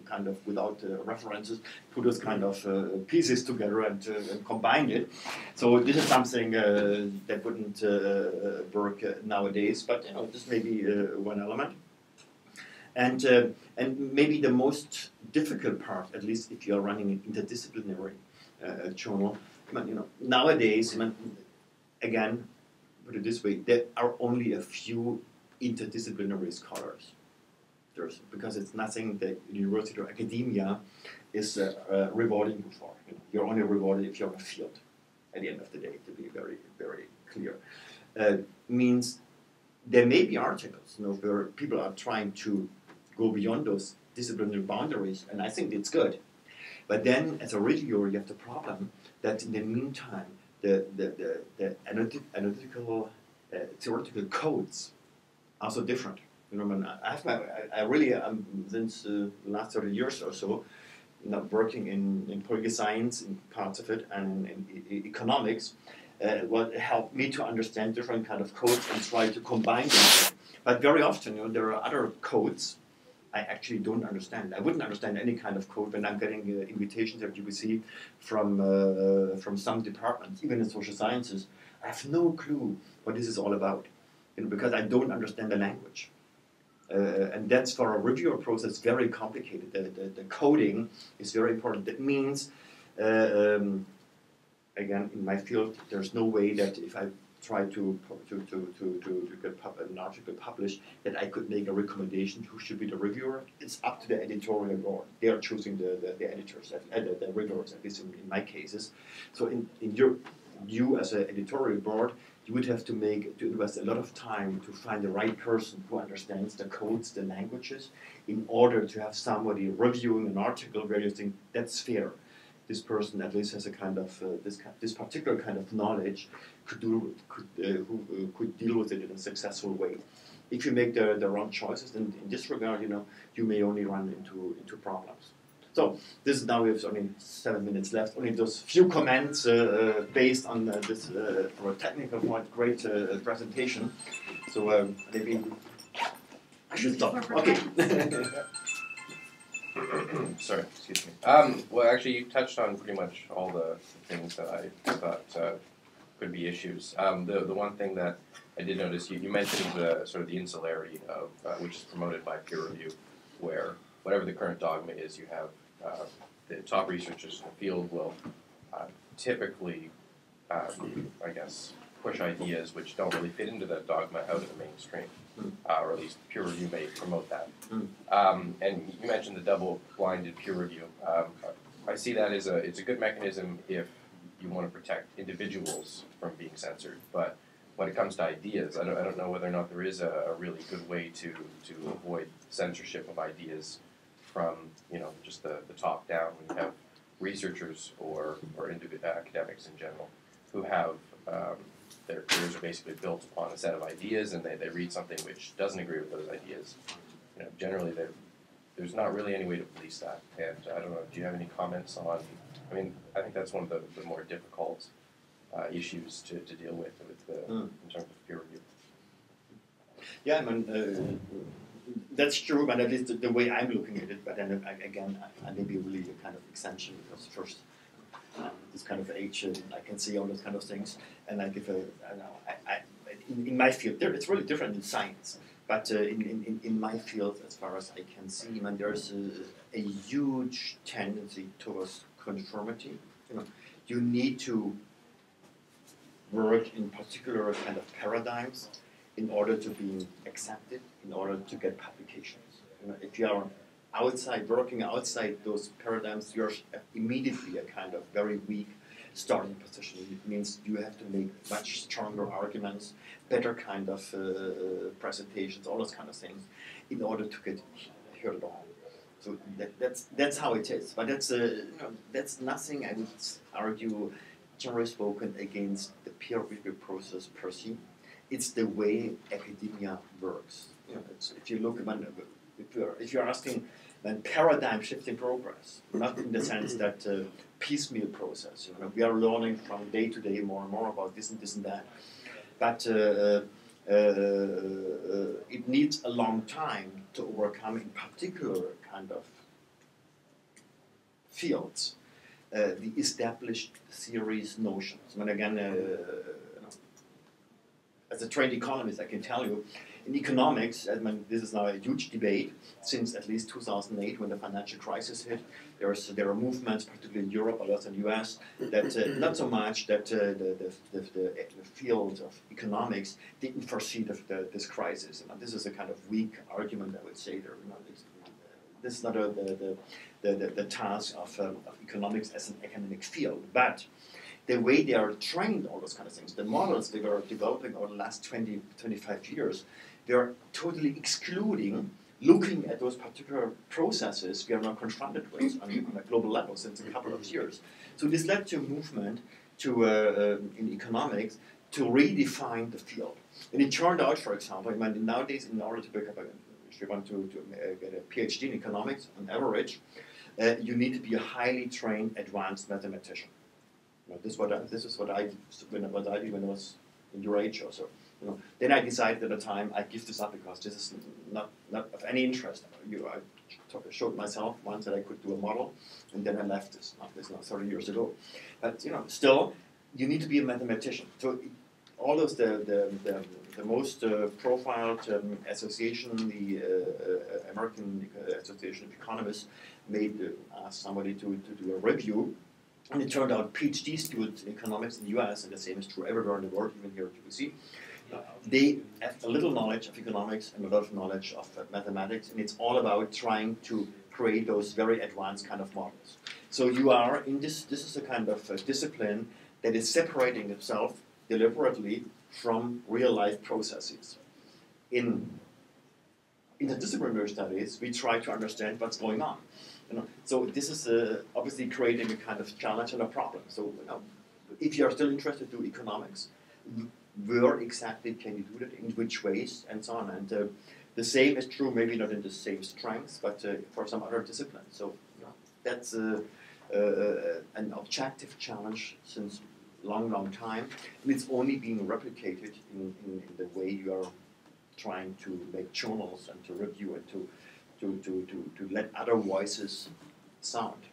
kind of without references, put those kind of pieces together and combine it. So this is something that wouldn't work nowadays, but this may be one element. And maybe the most difficult part, at least if you are running an interdisciplinary journal, nowadays, again, put it this way, there are only a few interdisciplinary scholars. Because it's nothing that university or academia is rewarding you for. You're only rewarded if you're in a field, at the end of the day, to be very, very clear. Means there may be articles where people are trying to go beyond those disciplinary boundaries, and I think it's good. But then, as a reviewer, you have the problem that in the meantime, the analytical, theoretical codes are so different. I really since the last 30 years or so, working in political science, in parts of it, and in economics, what helped me to understand different kind of codes and try to combine them. But very often, there are other codes I actually don't understand. I wouldn't understand any kind of code when I'm getting invitations at UBC from some departments, even in social sciences. I have no clue what this is all about, because I don't understand the language. And that's for a reviewer process very complicated. The coding is very important. That means, again, in my field, there's no way that if I try to get an article published, that I could make a recommendation who should be the reviewer. It's up to the editorial board. They are choosing the editors, the reviewers, at least in my cases. So you as an editorial board, you would have to invest a lot of time to find the right person who understands the codes, the languages, in order to have somebody reviewing an article where you think that's fair. This person at least has a kind of this particular kind of knowledge who could deal with it in a successful way. If you make the wrong choices, then in this regard, you may only run into problems. So this is now we have only 7 minutes left. Only those few comments based on this from a technical point. Great presentation. So maybe I should stop. Okay. Sorry, excuse me. Well, actually, you touched on pretty much all the things that I thought could be issues. The one thing that I did notice, you mentioned sort of the insularity of which is promoted by peer review, where whatever the current dogma is, you have the top researchers in the field will typically, I guess, push ideas which don't really fit into that dogma out of the mainstream, or at least peer review may promote that. And you mentioned the double-blinded peer review. I see that as it's a good mechanism if you want to protect individuals from being censored, but when it comes to ideas, I don't know whether or not there is a really good way to avoid censorship of ideas from just the top down. When you have researchers or academics in general who have their careers are basically built upon a set of ideas, and they read something which doesn't agree with those ideas. Generally there's not really any way to police that. And I don't know, do you have any comments on? I mean, I think that's one of the more difficult issues to deal with in terms of peer review. Yeah, that's true, but at least the way I'm looking at it. But then again, I may be really a kind of extension, because first, this kind of age, I can see all those kind of things, and I give in my field, it's really different in science. But in my field, as far as I can see, there's a huge tendency towards conformity. You need to work in particular kind of paradigms in order to be accepted, in order to get publications. If you are working outside those paradigms, you're immediately a kind of very weak starting position. It means you have to make much stronger arguments, better kind of presentations, all those kind of things, in order to get heard at all. So that's how it is. But that's nothing I would argue, generally spoken, against the peer review process per se. It's the way academia works. If you look, if you're asking, then paradigm shifting progress, not in the sense that piecemeal process. We are learning from day to day more and more about this and that, but it needs a long time to overcome, in particular, kind of fields, the established theories, notions. And again, as a trained economist, I can tell you, in economics, this is now a huge debate since at least 2008 when the financial crisis hit. There are movements, particularly in Europe, but also in the US, that not so much that the field of economics didn't foresee this crisis. This is a kind of weak argument, I would say. This is not the task of economics as an academic field, but the way they are trained, all those kind of things, the models they were developing over the last 20, 25 years, they are totally excluding looking at those particular processes we are now confronted with on a global level since a couple of years. So this led to a movement in economics to redefine the field. And it turned out, for example, nowadays in order to become if you want to get a PhD in economics, on average, you need to be a highly trained, advanced mathematician. This is what I did when I was in your age or so. Then I decided at the time I give this up because this is not of any interest. I showed myself once that I could do a model, and then I left this. This now 30 years ago. But still, you need to be a mathematician. So all those the most profiled association, the American Association of Economists, asked somebody to do a review. And it turned out PhD students in economics in the US, and the same is true everywhere in the world, even here at UBC, they have a little knowledge of economics and a lot of knowledge of mathematics, and it's all about trying to create those very advanced kind of models. So you are in this is a kind of discipline that is separating itself deliberately from real-life processes. In interdisciplinary studies, we try to understand what's going on. So this is obviously creating a kind of challenge and a problem. So if you are still interested to do economics, where exactly can you do that, in which ways, and so on. And the same is true, maybe not in the same strengths, but for some other disciplines. So that's an objective challenge since long time, and it's only being replicated in the way you are trying to make journals and to review and to let other voices sound.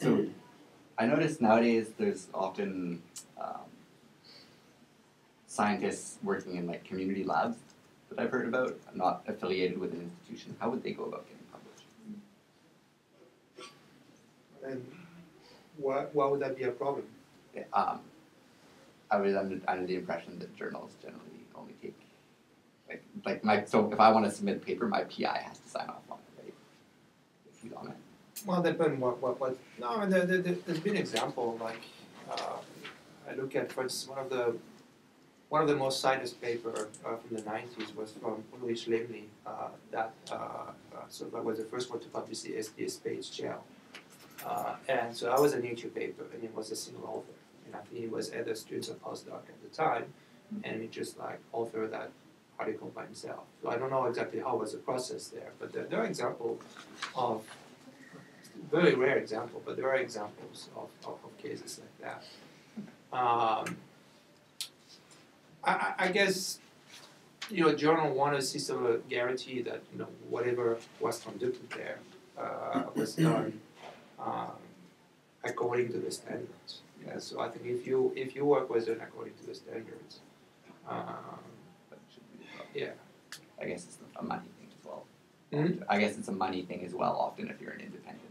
So I notice nowadays there's often scientists working in like community labs that I've heard about, not affiliated with an institution. How would they go about getting published? And why would that be a problem? I was under the impression that journals generally only take so if I want to submit a paper, my PI has to sign off on it, right? If he's on it. Well, depends what. No, there's been an example like I look at, for instance, one of the most cited paper from the 90s was from Ulrich Lemley that was the first one to publish the SDS-page gel, and so that was a Nature paper, and it was a single author, and I think he was either student or postdoc at the time, and he just like authored that article by himself. So I don't know exactly how was the process there, but there are examples of. Very rare example, but there are examples of cases like that. I guess journal want to see some guarantee that whatever was conducted there was done according to the standards. Yeah, so I think if your work was done according to the standards, That should be the problem. yeah. I guess it's a money thing as well. Mm-hmm. I guess it's a money thing as well. Often, if you're an independent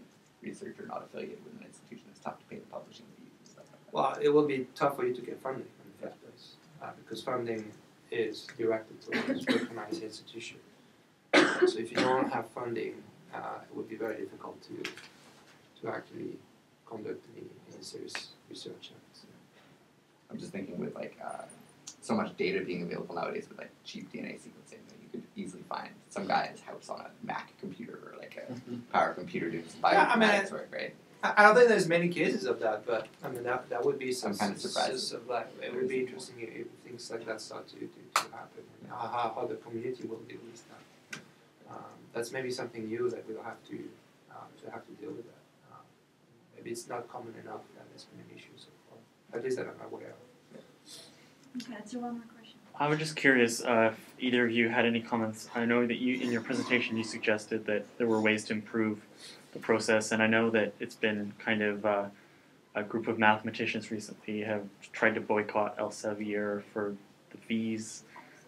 researcher not affiliated with an institution, it's tough to pay the publishing fees and stuff like that. Well, it will be tough for you to get funding in the first place because funding is directed towards recognized institution. So if you don't have funding, it would be very difficult to actually conduct any serious research. I'm just thinking with so much data being available nowadays with cheap DNA sequencing that you could easily find some guy in his house on a Mac computer or a power computer doing some bioinformatics work, right? I don't think there's many cases of that, but that would be I'm kind of surprised. It would be interesting if things like that start to happen, and how the community will deal with that. That's maybe something new that we'll have to deal with that. Maybe it's not common enough that there's been an issue so far. At least that I'm aware of. Okay, so one more question. I was just curious if either of you had any comments. I know that you, in your presentation, you suggested that there were ways to improve the process, and I know that it's been kind of a group of mathematicians recently have tried to boycott Elsevier for the fees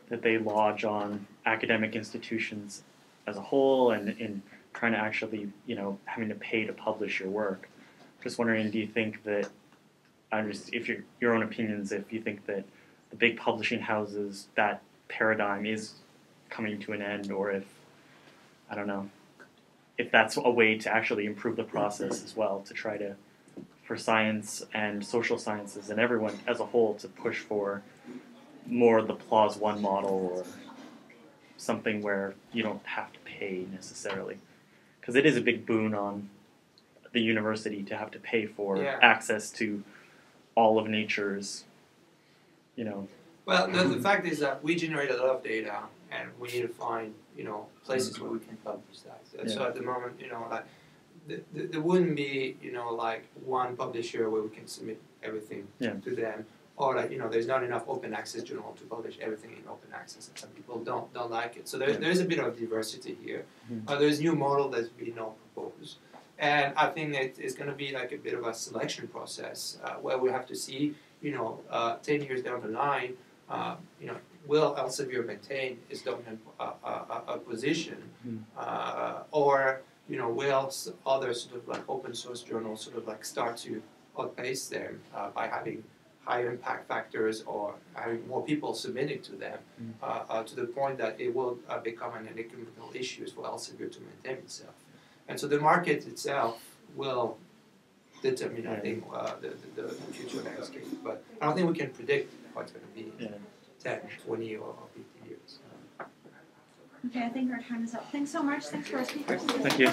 that they lodge on academic institutions as a whole, and in trying to actually, having to pay to publish your work. Just wondering, do you think that, if your own opinions, if you think that the big publishing houses, that paradigm is coming to an end, or if, I don't know, if that's a way to actually improve the process as well, to try to, for science and social sciences and everyone as a whole, to push for more of the PLOS One model, or something where you don't have to pay necessarily. Because it is a big boon on the university to have to pay for access to all of nature's, Well, the fact is that we generate a lot of data, and we need to find, places where we can publish that. So at the moment, there wouldn't be, like one publisher where we can submit everything to them, or there's not enough open access journal to publish everything in open access, and some people don't like it. So there's a bit of diversity here. There's new model that's being proposed, and I think that it's going to be like a bit of a selection process where we have to see, 10 years down the line, will Elsevier maintain its dominant position, or will other sort of like open source journals sort of like start to outpace them by having higher impact factors, or having more people submitting to them, to the point that it will become an economical issue for Elsevier to maintain itself. And so the market itself will determine, I think, the future landscape. But I don't think we can predict how it's going to be in 10, 20, or 50 years. Okay, I think our time is up. Thanks so much. Thanks for our speakers. Thank you.